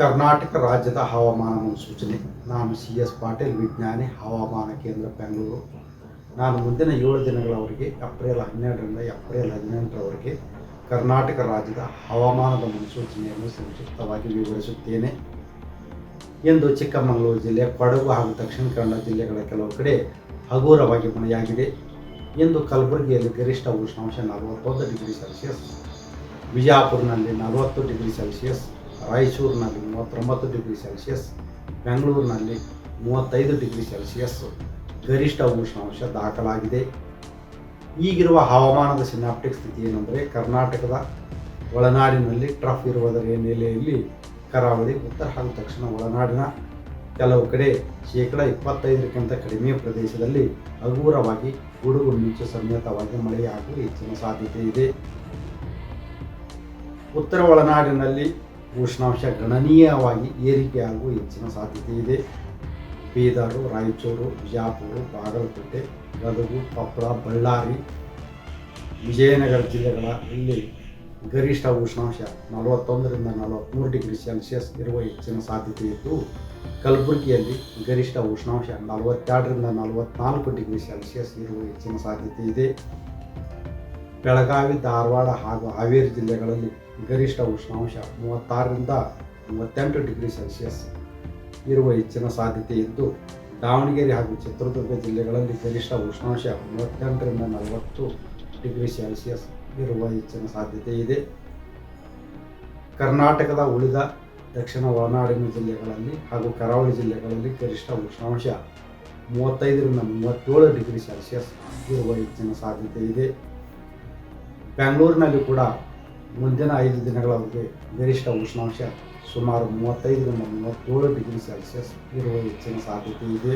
ಕರ್ನಾಟಕ ರಾಜ್ಯದ ಹವಾಮಾನ ಮುನ್ಸೂಚನೆ. ನಾನು CS ಪಾಟೀಲ್, ವಿಜ್ಞಾನಿ, ಹವಾಮಾನ ಕೇಂದ್ರ, ಬೆಂಗಳೂರು. ನಾನು ಮುಂದಿನ 7 ದಿನಗಳವರೆಗೆ ಏಪ್ರಿಲ್ 12ರಿಂದ ಏಪ್ರಿಲ್ 18ರವರೆಗೆ ಕರ್ನಾಟಕ ರಾಜ್ಯದ ಹವಾಮಾನದ ಮುನ್ಸೂಚನೆಯನ್ನು ಸಂಕ್ಷಿಪ್ತವಾಗಿ ವಿವರಿಸುತ್ತೇನೆ. ಇಂದು ಚಿಕ್ಕಮಗಳೂರು ಜಿಲ್ಲೆ, ಕೊಡಗು ಹಾಗೂ ದಕ್ಷಿಣ ಕನ್ನಡ ಜಿಲ್ಲೆಗಳ ಕೆಲವು ಕಡೆ ಹಗುರವಾಗಿ ಮಳೆಯಾಗಿದೆ. ಇಂದು ಕಲಬುರಗಿಯಲ್ಲಿ ಗರಿಷ್ಠ ಉಷ್ಣಾಂಶ 41 ಡಿಗ್ರಿ ಸೆಲ್ಸಿಯಸ್, ಬಿಜಾಪುರನಲ್ಲಿ 40 ಡಿಗ್ರಿ ಸೆಲ್ಸಿಯಸ್, ರಾಯಚೂರಿನಲ್ಲಿ 39 ಡಿಗ್ರಿ ಸೆಲ್ಸಿಯಸ್, ಬೆಂಗಳೂರಿನಲ್ಲಿ 35 ಡಿಗ್ರಿ ಸೆಲ್ಸಿಯಸ್ ಗರಿಷ್ಠ ಉಷ್ಣಾಂಶ ದಾಖಲಾಗಿದೆ. ಈಗಿರುವ ಹವಾಮಾನದ ಸಿನಾಪ್ಟಿಕ್ ಸ್ಥಿತಿ ಏನೆಂದರೆ, ಕರ್ನಾಟಕದ ಒಳನಾಡಿನಲ್ಲಿ ಟ್ರಫ್ ಇರುವುದರ ಹಿನ್ನೆಲೆಯಲ್ಲಿ ಕರಾವಳಿ, ಉತ್ತರ ಹಾಗೂ ದಕ್ಷಿಣ ಒಳನಾಡಿನ ಕೆಲವು ಕಡೆ 25%ಕ್ಕಿಂತ ಕಡಿಮೆ ಪ್ರದೇಶದಲ್ಲಿ ಹಗುರವಾಗಿ ಗುಡುಗು ಮಿಂಚು ಸಮೇತವಾಗಿ ಮಳೆಯಾಗುವ ಹೆಚ್ಚಿನ ಸಾಧ್ಯತೆ ಇದೆ. ಉತ್ತರ ಒಳನಾಡಿನಲ್ಲಿ ಉಷ್ಣಾಂಶ ಗಣನೀಯವಾಗಿ ಏರಿಕೆಯಾಗುವ ಹೆಚ್ಚಿನ ಸಾಧ್ಯತೆ ಇದೆ. ಬೀದರ್, ರಾಯಚೂರು, ಬಿಜಾಪುರ, ಬಾಗಲಕೋಟೆ, ಗದಗ, ಕೊಪ್ಪಳ, ಬಳ್ಳಾರಿ, ವಿಜಯನಗರ ಜಿಲ್ಲೆಗಳಲ್ಲಿ ಗರಿಷ್ಠ ಉಷ್ಣಾಂಶ 41ರಿಂದ 43 ಡಿಗ್ರಿ ಸೆಲ್ಸಿಯಸ್ ಇರುವ ಹೆಚ್ಚಿನ ಸಾಧ್ಯತೆ ಇದ್ದು, ಕಲಬುರಗಿಯಲ್ಲಿ ಗರಿಷ್ಠ ಉಷ್ಣಾಂಶ 42ರಿಂದ 44 ಡಿಗ್ರಿ ಸೆಲ್ಸಿಯಸ್ ಇರುವ ಹೆಚ್ಚಿನ ಸಾಧ್ಯತೆ ಇದೆ. ಬೆಳಗಾವಿ, ಧಾರವಾಡ ಹಾಗೂ ಹಾವೇರಿ ಜಿಲ್ಲೆಗಳಲ್ಲಿ ಗರಿಷ್ಠ ಉಷ್ಣಾಂಶ 36ರಿಂದ 38 ಡಿಗ್ರಿ ಸೆಲ್ಸಿಯಸ್ ಇರುವ ಹೆಚ್ಚಿನ ಸಾಧ್ಯತೆ ಇದ್ದು, ದಾವಣಗೆರೆ ಹಾಗೂ ಚಿತ್ರದುರ್ಗ ಜಿಲ್ಲೆಗಳಲ್ಲಿ ಗರಿಷ್ಠ ಉಷ್ಣಾಂಶ 38ರಿಂದ 40 ಡಿಗ್ರಿ ಸೆಲ್ಸಿಯಸ್ ಇರುವ ಹೆಚ್ಚಿನ ಸಾಧ್ಯತೆ ಇದೆ. ಕರ್ನಾಟಕದ ಉಳಿದ ದಕ್ಷಿಣ ಒಳನಾಡಿನ ಜಿಲ್ಲೆಗಳಲ್ಲಿ ಹಾಗೂ ಕರಾವಳಿ ಜಿಲ್ಲೆಗಳಲ್ಲಿ ಗರಿಷ್ಠ ಉಷ್ಣಾಂಶ 35ರಿಂದ 37 ಡಿಗ್ರಿ ಸೆಲ್ಸಿಯಸ್ ಇರುವ ಹೆಚ್ಚಿನ ಸಾಧ್ಯತೆ ಇದೆ. ಬೆಂಗಳೂರಿನಲ್ಲಿ ಕೂಡ ಮುಂದಿನ 5 ದಿನಗಳವರೆಗೆ ಗರಿಷ್ಠ ಉಷ್ಣಾಂಶ ಸುಮಾರು 35ರಿಂದ 37 ಡಿಗ್ರಿ ಸೆಲ್ಸಿಯಸ್ ಇರುವ ಹೆಚ್ಚಿನ ಸಾಧ್ಯತೆ ಇದೆ.